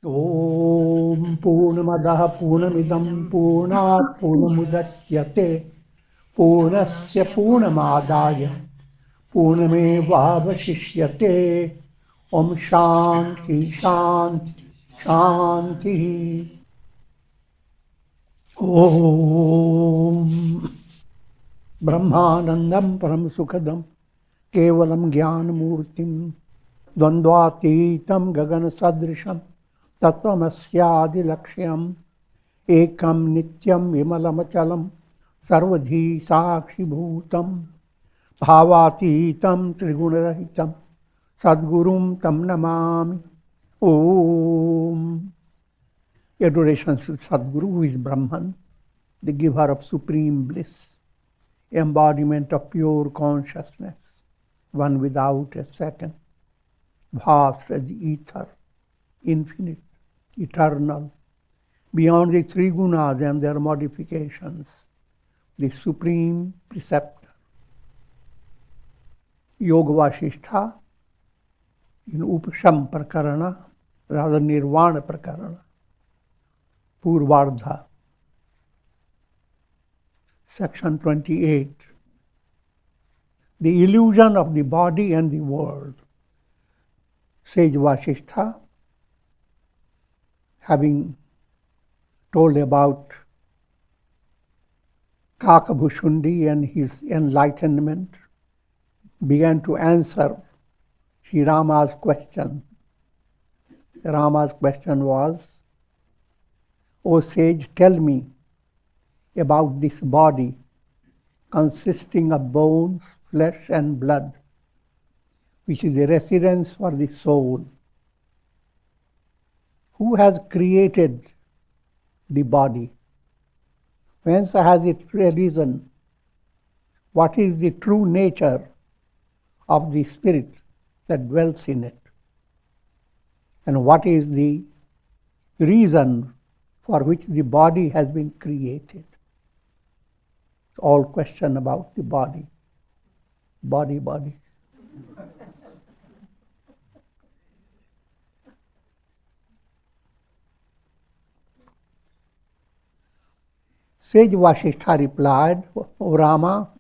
ॐ पूर्णमदः पूर्णमिदं पूर्णात् पूर्णमुदच्यते पूर्णस्य पूर्णमादाय पूर्णमेवावशिष्यते ॐ शान्ति शान्ति शान्तिः। ॐ ब्रह्मानन्दं परम सुखदं केवलं ज्ञानमूर्तिं द्वन्द्वातीतं गगनसदृशं तत्त्वमस्यादिलक्ष्यम् एकं नित्यं विमलमचलं सर्वधी साक्षिभूतं भावातीतं त्रिगुणरहितं सद्गुरुं तं Namami. Om. Adoration to Sadguru, who is Brahman, the giver of supreme bliss, embodiment of pure consciousness, one without a second, vast as the ether, infinite, eternal, beyond the three gunas and their modifications, the supreme preceptor. Yoga Vasishtha in Upasham Prakarana, rather Nirvana Prakarana, Purvardha, section 28. The illusion of the body and the world. Sage Vasishtha, having told about Kakabhushundi and his enlightenment, began to answer Sri Rama's question. Rama's question was, O sage, tell me about this body consisting of bones, flesh and blood, which is the residence for the soul. Who has created the body? Whence has it arisen? What is the true nature of the spirit that dwells in it? And what is the reason for which the body has been created? It's all question about the body. Body. Sage Vasishtha replied, O Rama,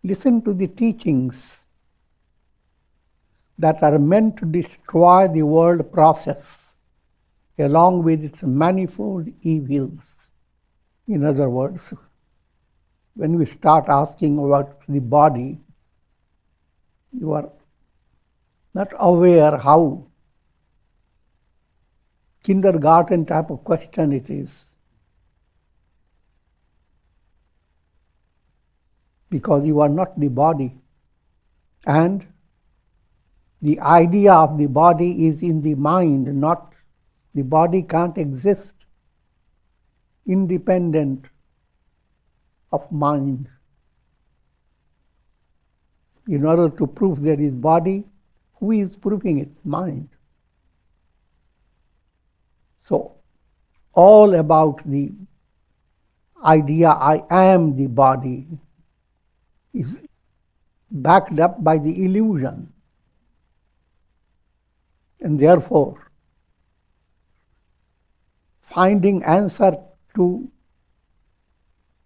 listen to the teachings that are meant to destroy the world process along with its manifold evils. In other words, when we start asking about the body, you are not aware how kindergarten type of question it is. Because you are not the body. And the idea of the body is in the mind, not the body can't exist independent of mind. In order to prove there is body, who is proving it? Mind. So, all about the idea I am the body is backed up by the illusion. And therefore, finding answer to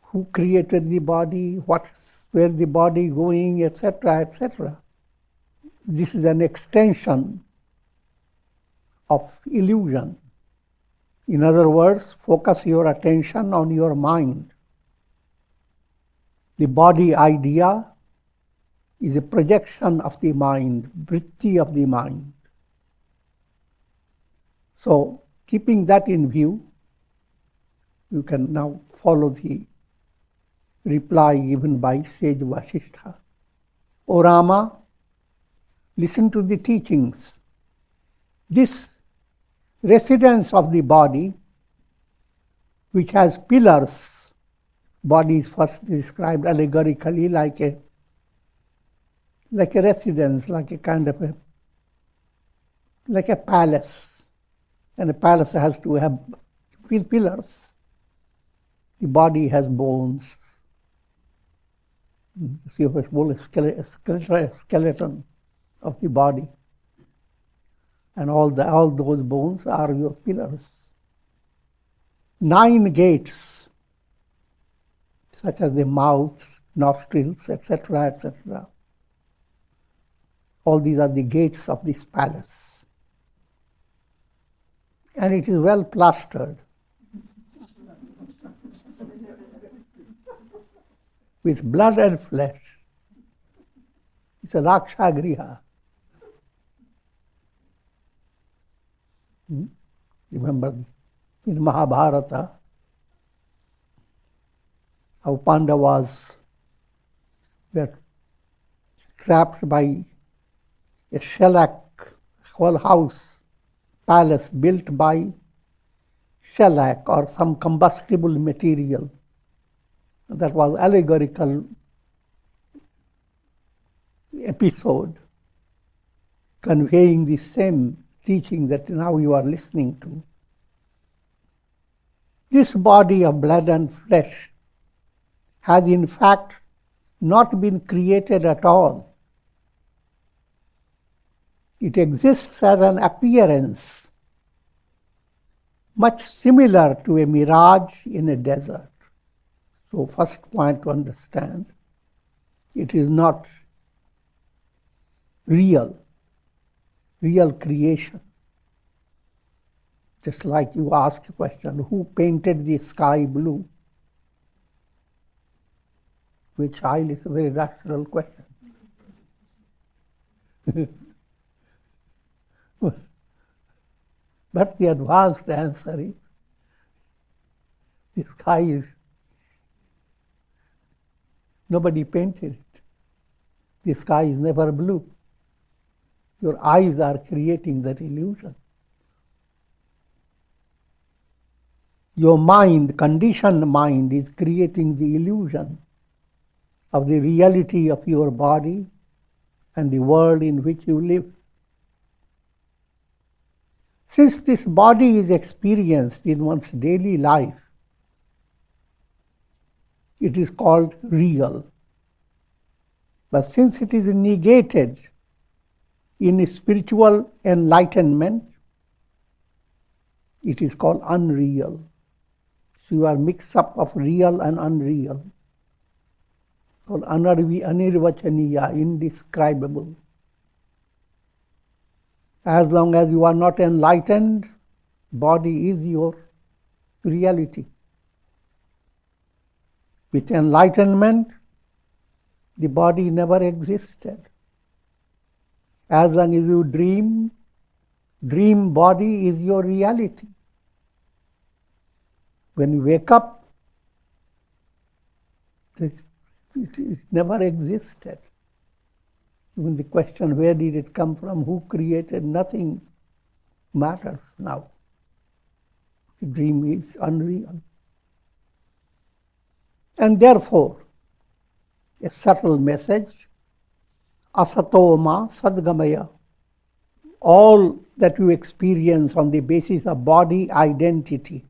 who created the body, where the body going, etc., etc. This is an extension of illusion. In other words, focus your attention on your mind. The body idea is a projection of the mind, vritti of the mind. So, keeping that in view, you can now follow the reply given by Sage Vasishtha. O Rama, listen to the teachings. This residence of the body, which has pillars, body is first described allegorically like a residence, like a kind of like a palace. And a palace has to have pillars. The body has bones. See a skeleton of the body. And all those bones are your pillars. 9 gates, such as the mouth, nostrils, etc., etc. All these are the gates of this palace. And it is well plastered with blood and flesh. It's a Rakshagriha. Remember in Mahabharata how Pandavas were trapped by a shellac, whole house, palace built by shellac or some combustible material. That was allegorical episode conveying the same teaching that now you are listening to. This body of blood and flesh has in fact not been created at all. It exists as an appearance, much similar to a mirage in a desert. So first point to understand, it is not real creation. Just like you ask a question, who painted the sky blue? Which child is a very rational question. But the advanced answer is, the sky is, nobody painted it. The sky is never blue. Your eyes are creating that illusion. Your mind, conditioned mind, is creating the illusion of the reality of your body and the world in which you live. Since this body is experienced in one's daily life, it is called real. But since it is negated in spiritual enlightenment, it is called unreal. So you are mixed up of real and unreal. Called anirvachaniya, indescribable. As long as you are not enlightened, body is your reality. With enlightenment, the body never existed. As long as you dream body is your reality. When you wake up, it never existed. Even the question, where did it come from, who created, nothing matters now. The dream is unreal. And therefore, a subtle message, asatoma sadgamaya, all that you experience on the basis of body identity,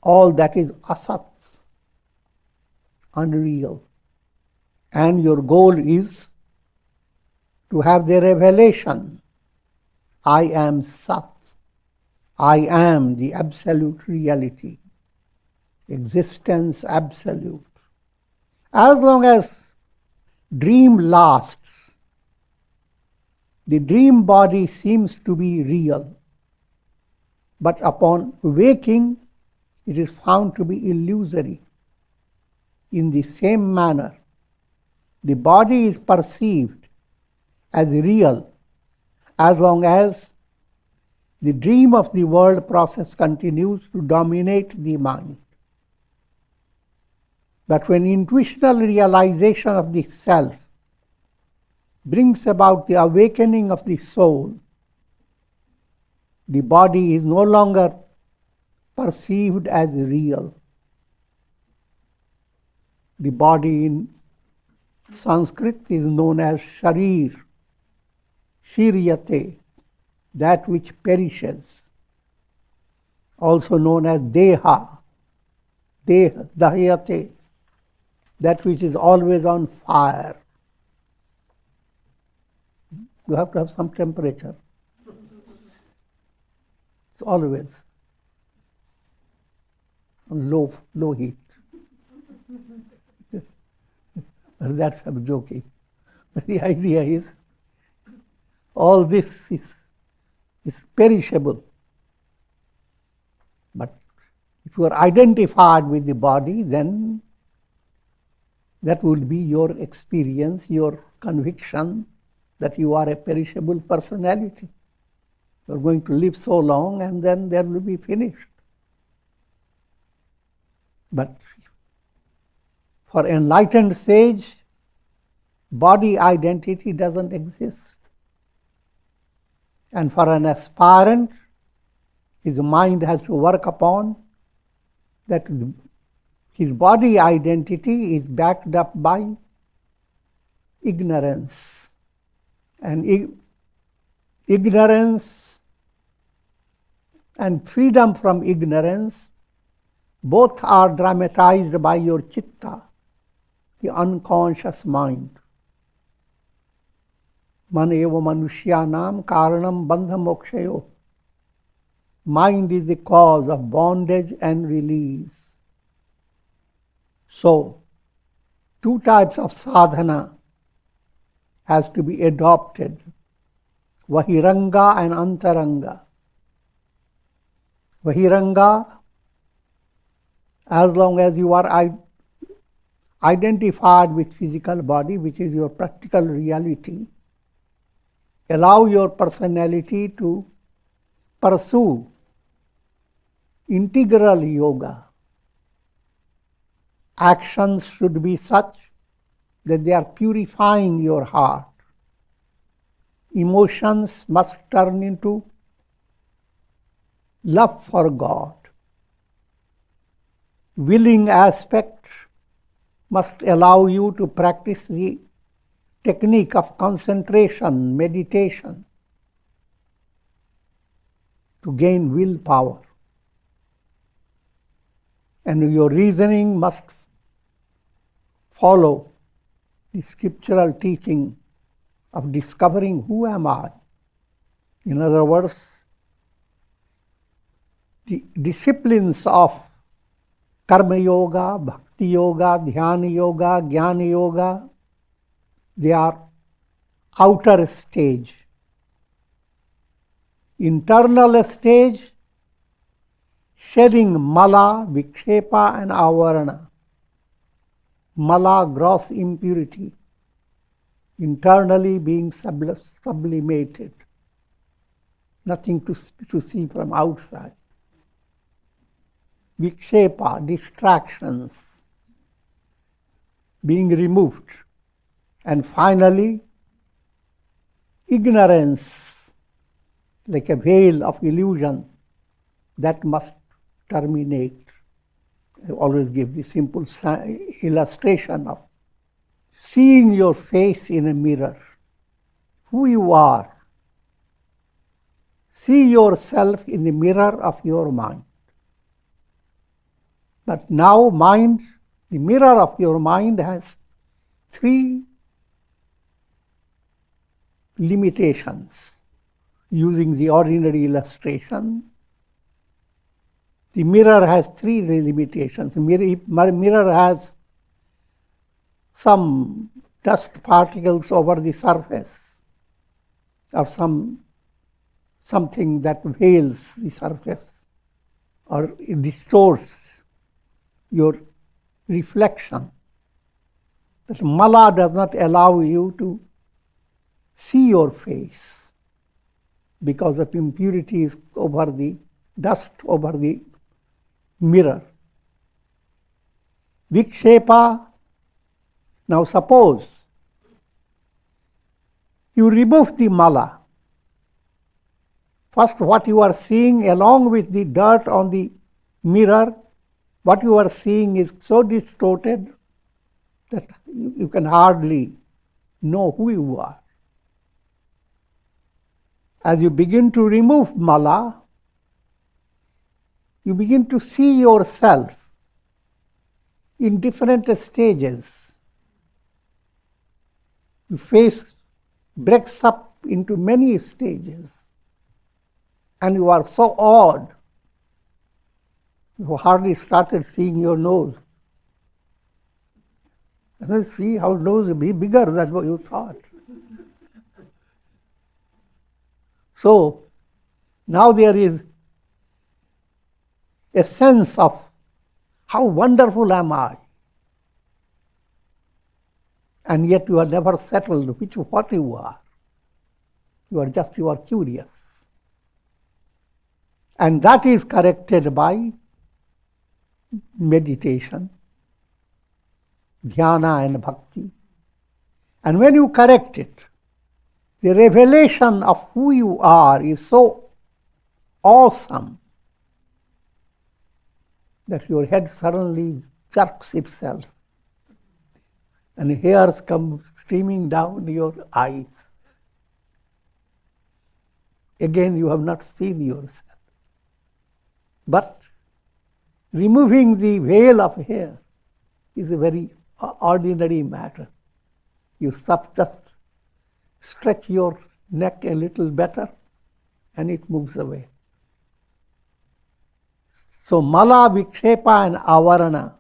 all that is asats, unreal. And your goal is to have the revelation, I am Sat, I am the absolute reality, existence absolute. As long as dream lasts, the dream body seems to be real, but upon waking, it is found to be illusory. In the same manner, the body is perceived as real as long as the dream of the world process continues to dominate the mind. But when intuitional realization of the self brings about the awakening of the soul, the body is no longer perceived as real. The body in Sanskrit is known as sharir, shiryate, that which perishes. Also known as deha, dahyate, that which is always on fire. You have to have some temperature. It's always low heat. But that's I'm joking. But the idea is, all this is perishable. But if you are identified with the body, then that will be your experience, your conviction that you are a perishable personality. You are going to live so long and then there will be finished. But for enlightened sage, body identity doesn't exist. And for an aspirant, his mind has to work upon that his body identity is backed up by ignorance. And ignorance and freedom from ignorance both are dramatized by your chitta, the unconscious mind. Man eva manushyanam karanam bandha mokshayo. Mind is the cause of bondage and release. So, two types of sadhana has to be adopted, Vahiranga and Antaranga. Vahiranga, as long as you are identified with physical body, which is your practical reality, allow your personality to pursue integral yoga. Actions should be such that they are purifying your heart. Emotions must turn into love for God. Willing aspect must allow you to practice the technique of concentration, meditation, to gain willpower. And your reasoning must follow the scriptural teaching of discovering who am I. In other words, the disciplines of karma yoga, bhakti yoga, dhyana yoga, jnana yoga, they are outer stage. Internal stage, shedding mala, vikshepa and avarana. Mala, gross impurity, internally being sublimated. Nothing to see from outside. Vikshepa, distractions, being removed. And finally, ignorance, like a veil of illusion, that must terminate. I always give the simple illustration of seeing your face in a mirror, who you are. See yourself in the mirror of your mind. But now mind, the mirror of your mind has three limitations. Using the ordinary illustration, the mirror has three limitations. Mirror has some dust particles over the surface of something that veils the surface, or it distorts your reflection. That mala does not allow you to see your face because of impurities over the dust over the mirror. Vikshepa, now suppose you remove the mala. First, what you are seeing along with the dirt on the mirror, what you are seeing is so distorted that you can hardly know who you are. As you begin to remove mala, you begin to see yourself in different stages. You face breaks up into many stages. And you are so awed, you hardly started seeing your nose. And then see how nose will be bigger than what you thought. So now there is a sense of how wonderful am I. And yet you are never settled what you are. You are curious. And that is corrected by meditation, dhyana and bhakti. And when you correct it, the revelation of who you are is so awesome that your head suddenly jerks itself and hairs come streaming down your eyes. Again, you have not seen yourself. But removing the veil of hair is a very ordinary matter. You just stretch your neck a little better and it moves away. So mala, vikshepa and avarana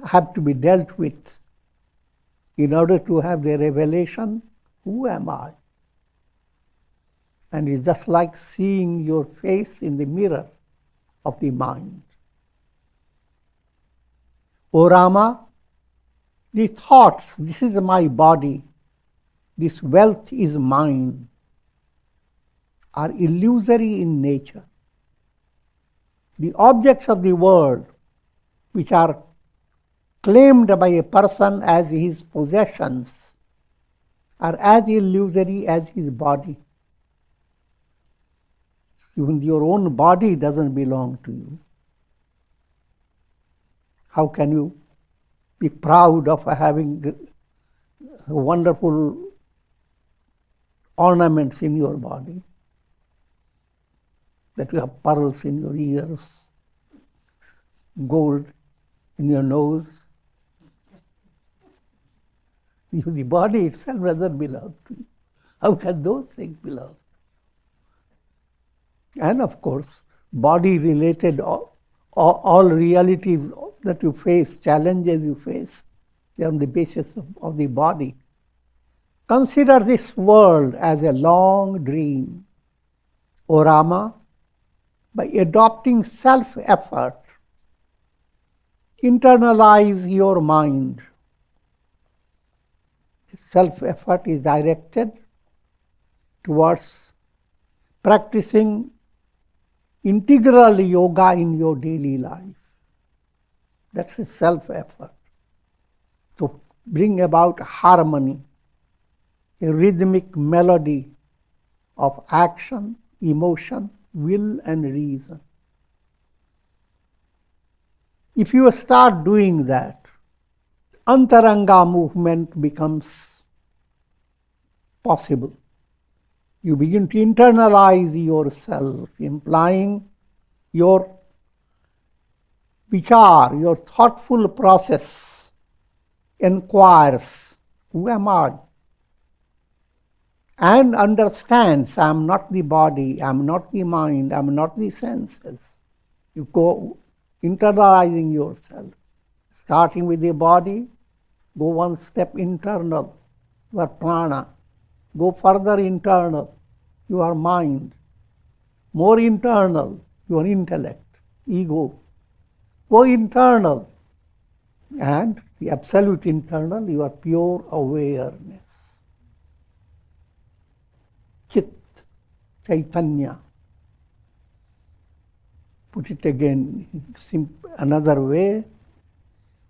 have to be dealt with in order to have the revelation, who am I? And it's just like seeing your face in the mirror of the mind. O Rama, the thoughts, this is my body, this wealth is mine, are illusory in nature. The objects of the world, which are claimed by a person as his possessions, are as illusory as his body. Even your own body doesn't belong to you. How can you be proud of having wonderful ornaments in your body? That you have pearls in your ears, gold in your nose. The body itself doesn't belong to you. How can those things belong? And of course, body-related, all realities that you face, challenges you face, they are on the basis of the body. Consider this world as a long dream. O Rama, by adopting self-effort, internalize your mind. Self-effort is directed towards practicing integral yoga in your daily life. That's a self-effort. To bring about harmony, a rhythmic melody of action, emotion, will and reason. If you start doing that, antaranga movement becomes possible. You begin to internalize yourself, implying your vichar, your thoughtful process inquires, who am I? And understands, I am not the body, I am not the mind, I am not the senses. You go internalizing yourself, starting with the body, go one step internal, your prana. Go further internal, your mind. More internal, your intellect, ego. Go internal, and the absolute internal, your pure awareness. Chit, Chaitanya. Put it again in another way.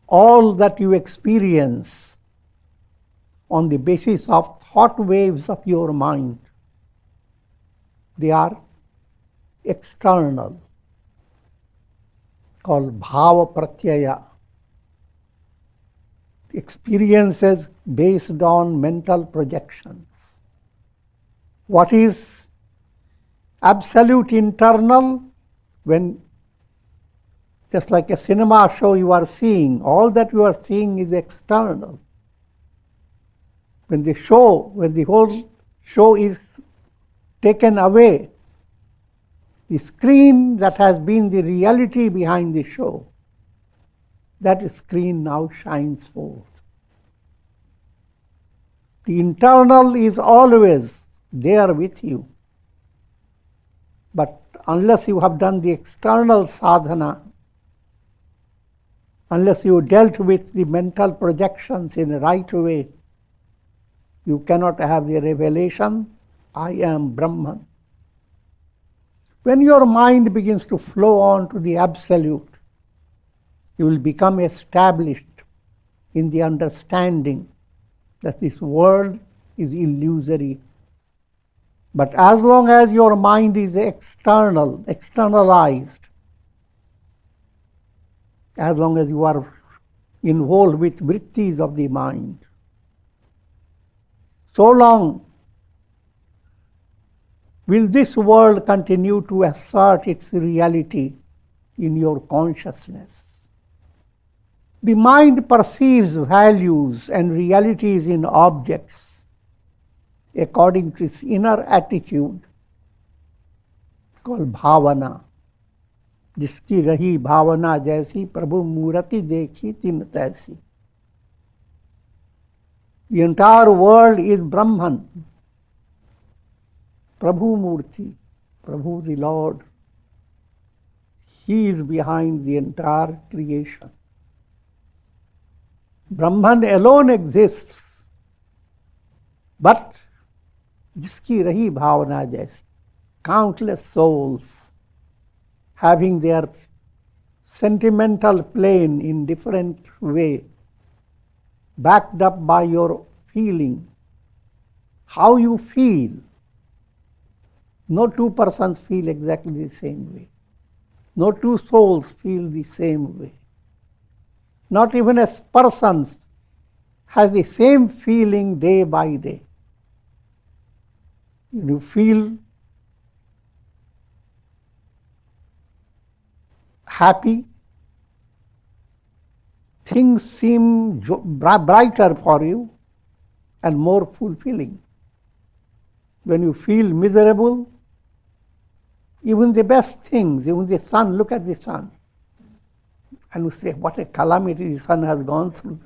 All that you experience on the basis of thought waves of your mind, they are external, called bhava pratyaya. Experiences based on mental projections. What is absolute internal? When, just like a cinema show you are seeing, all that you are seeing is external. When the whole show is taken away, the screen that has been the reality behind the show, that screen now shines forth. The internal is always there with you. But unless you have done the external sadhana, unless you dealt with the mental projections in the right way, you cannot have the revelation, I am Brahman. When your mind begins to flow on to the absolute, you will become established in the understanding that this world is illusory. But as long as your mind is externalized, as long as you are involved with vrittis of the mind, so long will this world continue to assert its reality in your consciousness. The mind perceives values and realities in objects according to its inner attitude called bhavana. जिसकी रही भावना जैसी प्रभु मूर्ति देखी तिन तैसी. The entire world is Brahman. Prabhu Murti, Prabhu the Lord. He is behind the entire creation. Brahman alone exists, but जिसकी रही भावना जैसी, countless souls having their sentimental plane in different way, backed up by your feeling, how you feel. No two persons feel exactly the same way. No two souls feel the same way. Not even a person has the same feeling day by day. You feel happy, things seem brighter for you and more fulfilling. When you feel miserable, even the best things, even the sun, look at the sun, and you say, what a calamity the sun has gone through.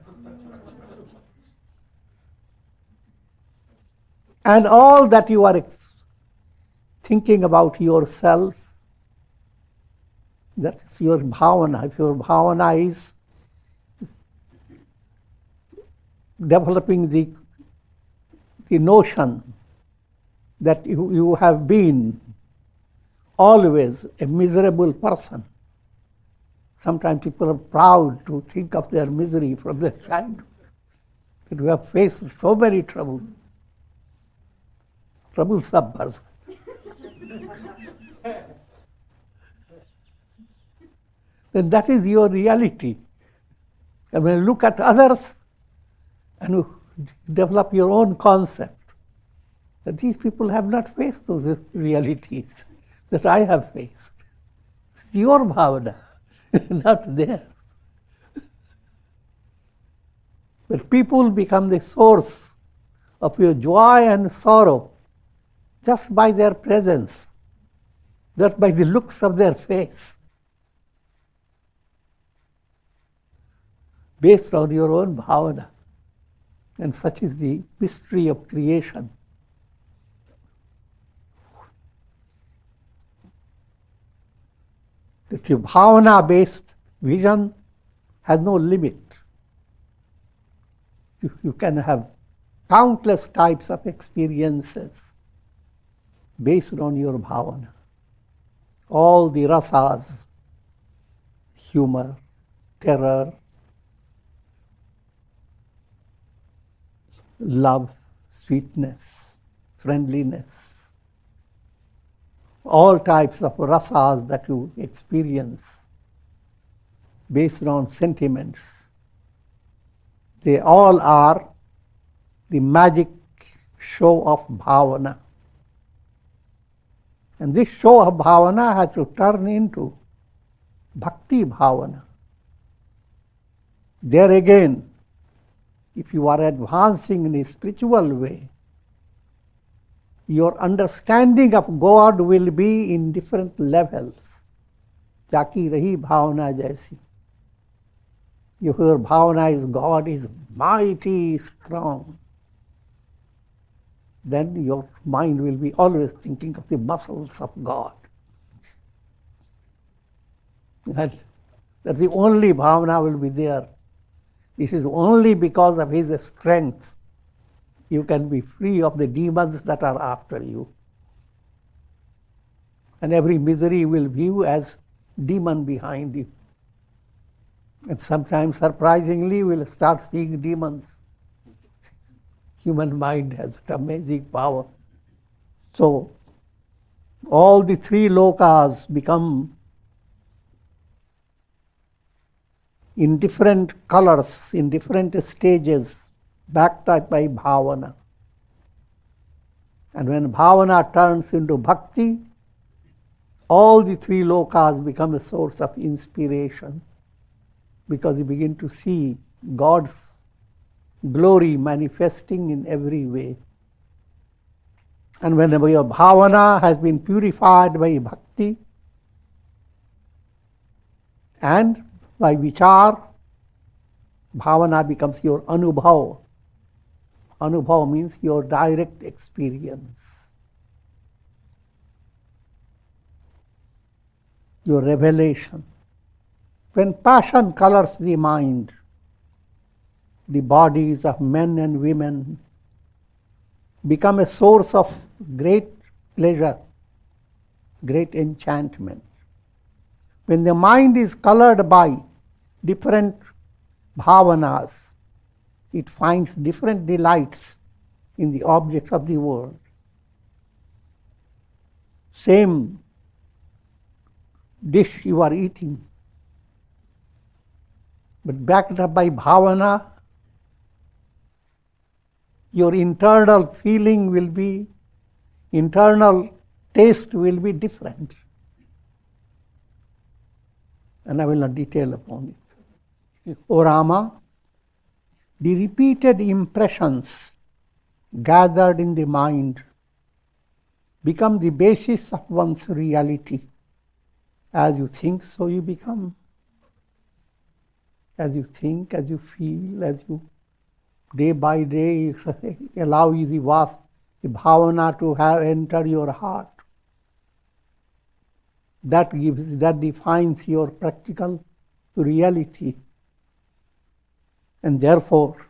And all that you are thinking about yourself, that's your bhavana. If your bhavana is developing the notion that you have been always a miserable person. Sometimes people are proud to think of their misery from their childhood, that we have faced so many troubles. Troublesome person. Then that is your reality. And when you look at others and you develop your own concept, that these people have not faced those realities that I have faced. It's your bhavana, not theirs. But people become the source of your joy and sorrow just by their presence, just by the looks of their face, based on your own bhavana. And such is the mystery of creation. That your bhavana-based vision has no limit. You can have countless types of experiences based on your bhavana. All the rasas, humor, terror, love, sweetness, friendliness, all types of rasas that you experience based on sentiments, they all are the magic show of bhavana. And this show of bhavana has to turn into bhakti bhavana. There again, if you are advancing in a spiritual way, your understanding of God will be in different levels. Jaki rahi bhavana jaisi. Your bhavana is God is mighty, strong. Then your mind will be always thinking of the muscles of God. And that's the only bhavana will be there. It is only because of his strength you can be free of the demons that are after you. And every misery will view as demon behind you. And sometimes, surprisingly, we'll start seeing demons. Human mind has amazing power. So, all the three lokas become in different colors, in different stages, backed up by bhavana. And when bhavana turns into bhakti, all the three lokas become a source of inspiration, because you begin to see God's glory manifesting in every way. And whenever your bhavana has been purified by bhakti and by vichar, bhavana becomes your anubhav. Anubhav means your direct experience, your revelation. When passion colors the mind, the bodies of men and women become a source of great pleasure, great enchantment. When the mind is colored by different bhavanas, it finds different delights in the objects of the world. Same dish you are eating, but backed up by bhavana, your internal feeling will be, internal taste will be different. And I will not detail upon it. O Rama, the repeated impressions gathered in the mind become the basis of one's reality. As you think, so you become. As you think, as you feel, as you day by day allow the bhavana to have entered your heart. That defines your practical reality. And therefore,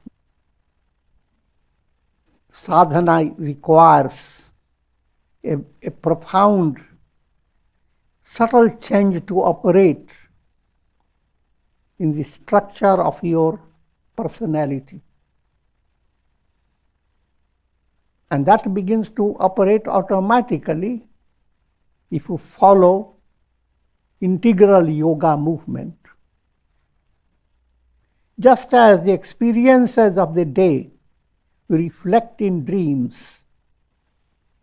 sadhana requires a profound, subtle change to operate in the structure of your personality. And that begins to operate automatically if you follow integral yoga movement. Just as the experiences of the day reflect in dreams,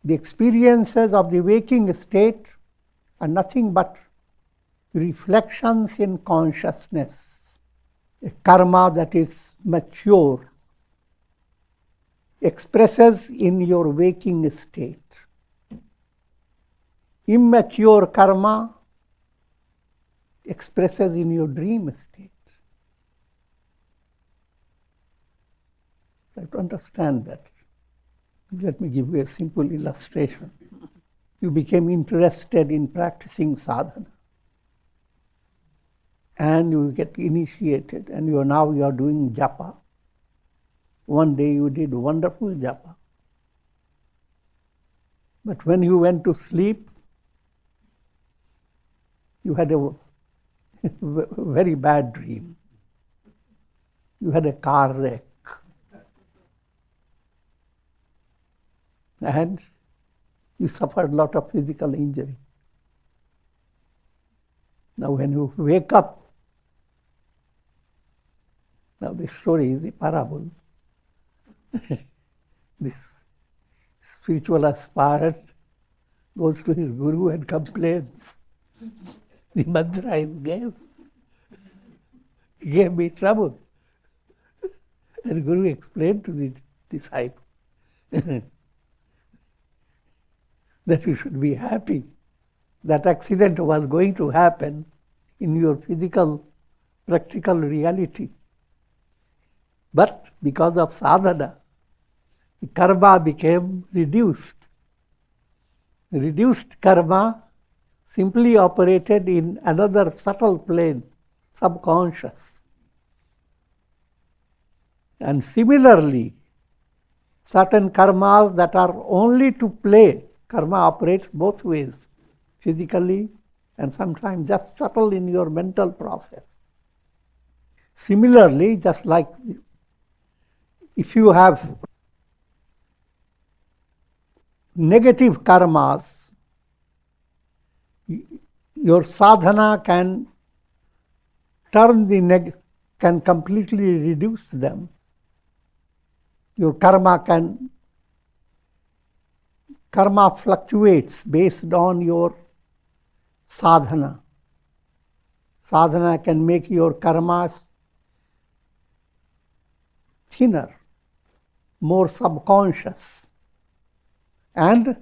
the experiences of the waking state are nothing but reflections in consciousness. A karma that is mature expresses in your waking state. Immature karma expresses in your dream state. You have to understand that. Let me give you a simple illustration. You became interested in practicing sadhana, and you get initiated, and you are doing japa. One day you did wonderful japa. But when you went to sleep, you had a very bad dream. You had a car wreck. And you suffered a lot of physical injury. Now when you wake up, now this story is a parable. This spiritual aspirant goes to his guru and complains. The mantra I gave me trouble. And Guru explained to the disciple that you should be happy. That accident was going to happen in your physical, practical reality. But because of sadhana, the karma became reduced. Reduced karma simply operated in another subtle plane, subconscious. And similarly, certain karmas that are only to play, karma operates both ways, physically and sometimes just subtle in your mental process. Similarly, just like if you have negative karmas, your sadhana can can completely reduce them. Your karma fluctuates based on your sadhana. Sadhana can make your karmas thinner, more subconscious. And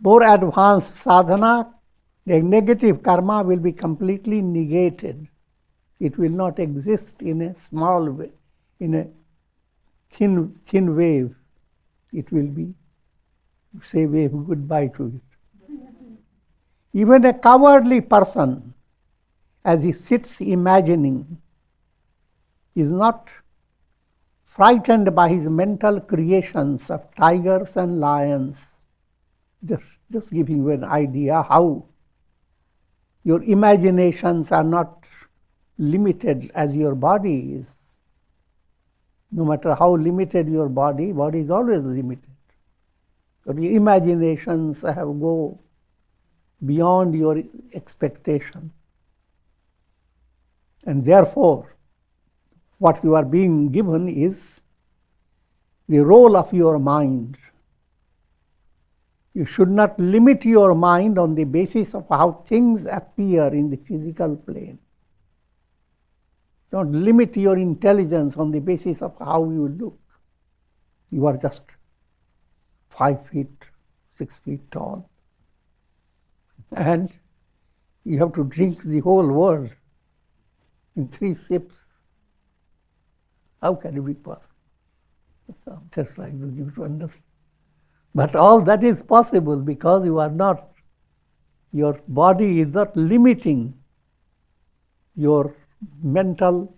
more advanced sadhana, the negative karma will be completely negated. It will not exist in a small way, in a thin wave. It will be, say wave goodbye to it. Even a cowardly person, as he sits imagining, is not frightened by his mental creations of tigers and lions. Just giving you an idea how your imaginations are not limited as your body is. No matter how limited your body is always limited. But your imaginations have go beyond your expectation. And therefore, what you are being given is the role of your mind. You should not limit your mind on the basis of how things appear in the physical plane. Don't limit your intelligence on the basis of how you look. You are just 5 feet, 6 feet tall. And you have to drink the whole world in 3 sips. How can it be possible? I'm just trying to give you to understand. But all that is possible because you are not, your body is not limiting your mental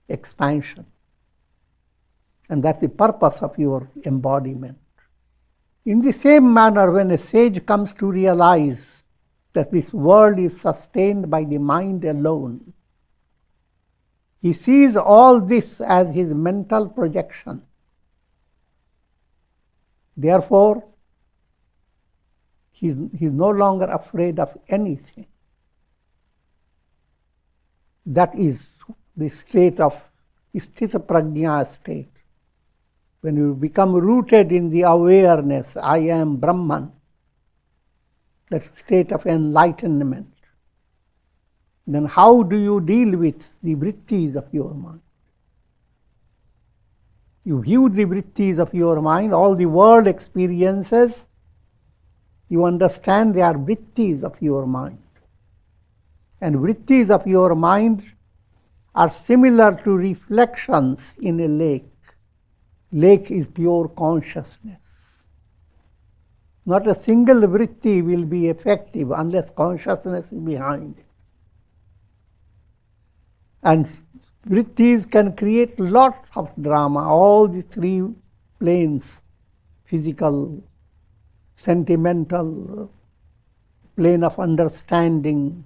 expansion. And that's the purpose of your embodiment. In the same manner, when a sage comes to realize that this world is sustained by the mind alone, he sees all this as his mental projection. Therefore, he's no longer afraid of anything. That is the state of sthita prajna state. When you become rooted in the awareness, I am Brahman, that state of enlightenment, then how do you deal with the vrittis of your mind? You view the vrittis of your mind, all the world experiences, you understand they are vrittis of your mind. And vrittis of your mind are similar to reflections in a lake. Lake is pure consciousness. Not a single vritti will be effective unless consciousness is behind it. And vrittis can create lots of drama, all the 3 planes, physical, sentimental, plane of understanding,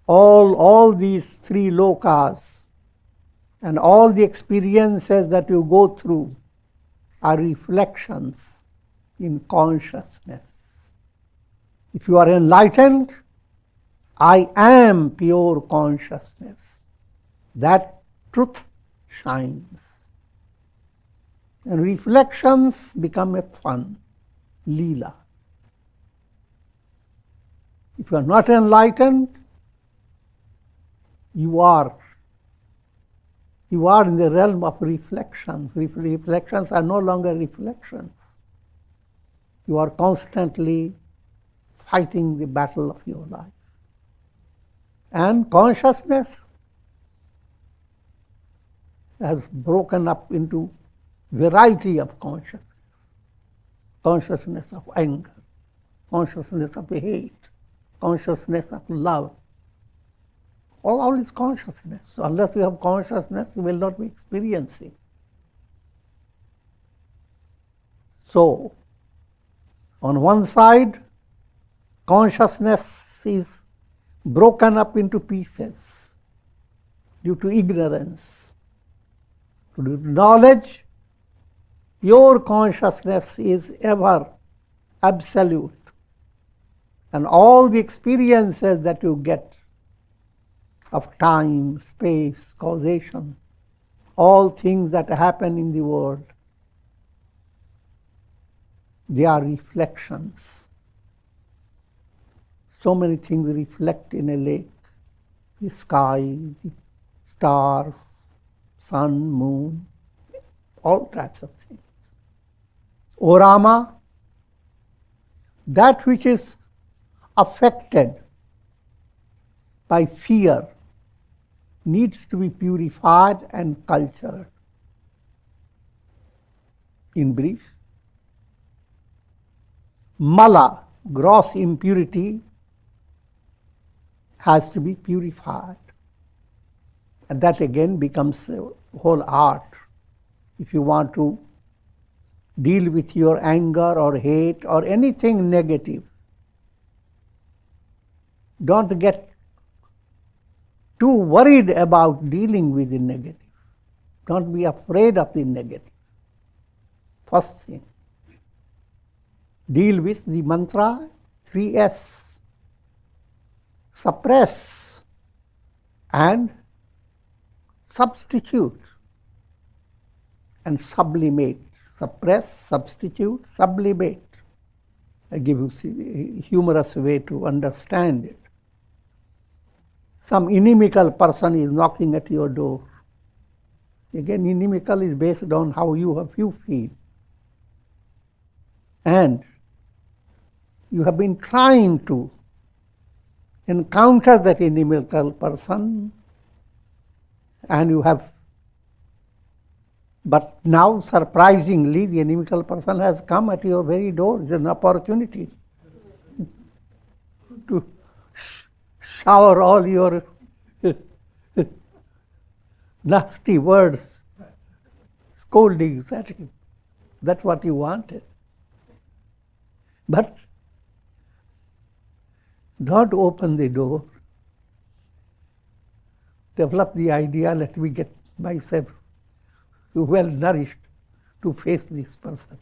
all these 3 lokas and all the experiences that you go through are reflections in consciousness. If you are enlightened, I am pure consciousness. That truth shines. And reflections become a fun, leela. If you are not enlightened, you are You are in the realm of reflections. Reflections are no longer reflections. You are constantly fighting the battle of your life. And consciousness has broken up into variety of consciousness. Consciousness of anger, consciousness of hate, consciousness of love. All is consciousness. So unless you have consciousness, you will not be experiencing. So, on one side, consciousness is broken up into pieces due to ignorance. Due to knowledge, pure consciousness is ever absolute. And all the experiences that you get of time, space, causation, all things that happen in the world, they are reflections. So many things reflect in a lake. The sky, the stars, sun, moon, all types of things. O Rama, that which is affected by fear needs to be purified and cultured. In brief, mala, gross impurity, has to be purified. And that again becomes a whole art. If you want to deal with your anger or hate or anything negative, don't get too worried about dealing with the negative. Don't be afraid of the negative. First thing, deal with the mantra 3S. Suppress and substitute and sublimate. Suppress, substitute, sublimate. I give you a humorous way to understand it. Some inimical person is knocking at your door. Again, inimical is based on how you feel. And you have been trying to encounter that inimical person, and you have, but now surprisingly the inimical person has come at your very door. It's an opportunity to shower all your nasty words, scoldings at him. That's what you wanted. But don't open the door. Develop the idea, let me get myself well nourished to face this person.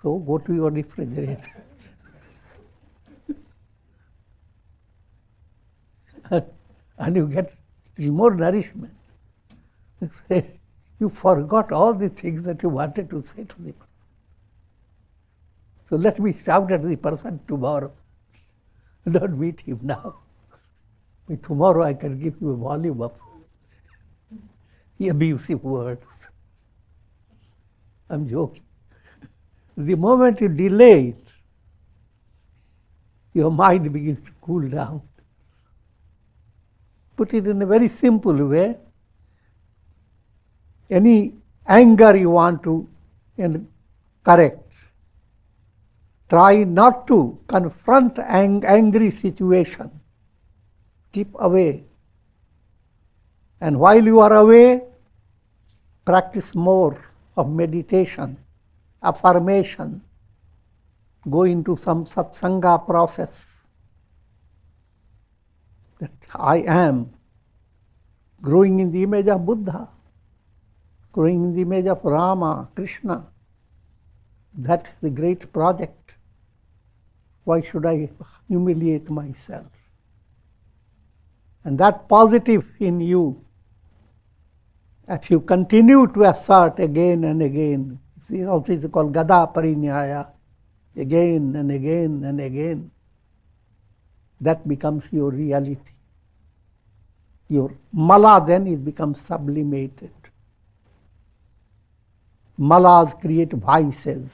So go to your refrigerator. And you get more nourishment. You forgot all the things that you wanted to say to the person. So let me shout at the person tomorrow. Don't meet him now. But tomorrow I can give you a volume of abusive words. I'm joking. The moment you delay it, your mind begins to cool down. Put it in a very simple way. Any anger you want to correct, try not to confront angry situation. Keep away. And while you are away, practice more of meditation, affirmation. Go into some satsanga process. That I am growing in the image of Buddha, growing in the image of Rama, Krishna. That is the great project. Why should I humiliate myself? And that positive in you, if you continue to assert again and again, it's also called Gada Parinyaya, again and again and again, that becomes your reality. Your mala then is becomes sublimated. Malas create vices.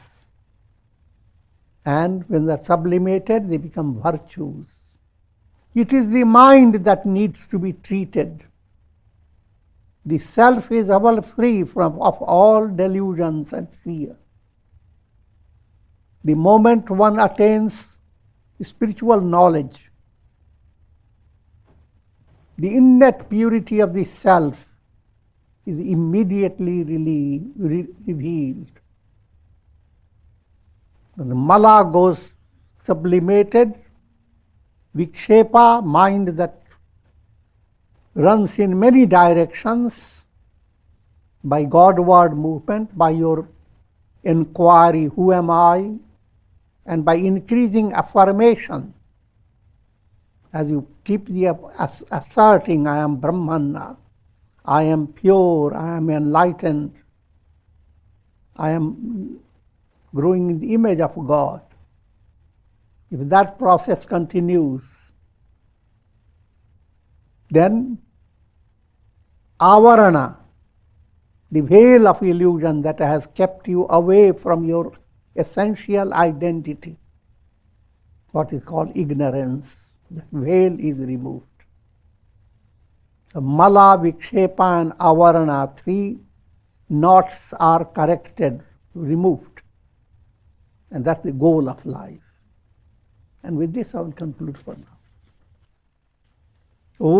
And when they're sublimated, they become virtues. It is the mind that needs to be treated. The self is ever free of all delusions and fear. The moment one attains spiritual knowledge, the innate purity of the self is immediately revealed. When the mala goes sublimated, vikshepa, mind that runs in many directions, by Godward movement, by your inquiry, who am I? And by increasing affirmation, as you keep asserting, I am Brahman, I am pure, I am enlightened, I am growing in the image of God. If that process continues, then avarana, the veil of illusion that has kept you away from your essential identity, what is called ignorance, that veil is removed. So mala, vikshepa and avarana, three knots are corrected, removed. And that's the goal of life. And with this I will conclude for now. Om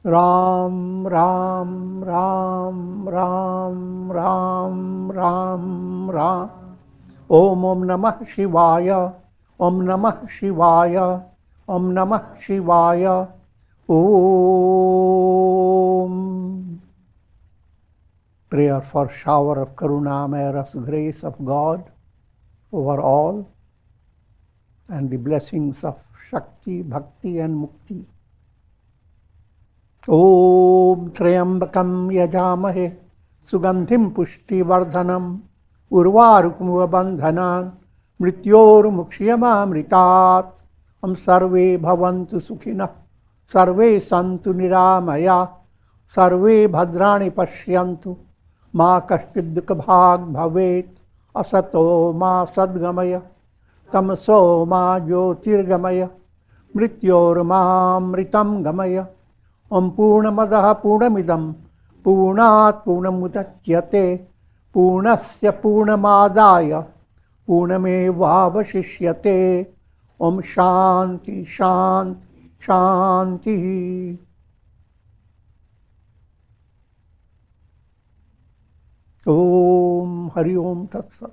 Ram Ram Ram Ram Ram Ram Ram. Om Namah Shivaya. Om Namah Shivaya. Om Namah Shivaya. Om. Prayer for shower of Karunamaya Rasa grace of God over all, and the blessings of Shakti, Bhakti and Mukti. Om Trayambakam Yajamahe Sugandhim Pushti Vardhanam Urvarukmuva Bandhanan Mrityor Mukshiyama Mritat. Sarve Bhavantu Sukhina Sarve Santu Niramaya Sarve Bhadrani Pashyantu Ma Kashchid Dukha Bhag Bhavet Asato Ma Sadgamaya Tamaso Ma Jyotirgamaya Mrityor Ma Mritam Gamaya. Om Purnamadaha Purnamidam Purnat Purnamudachyate Purnasya Purnamadaya Purnamevavashishyate. Om Shanti Shanti Shanti. Om Hari Om Tat Sat.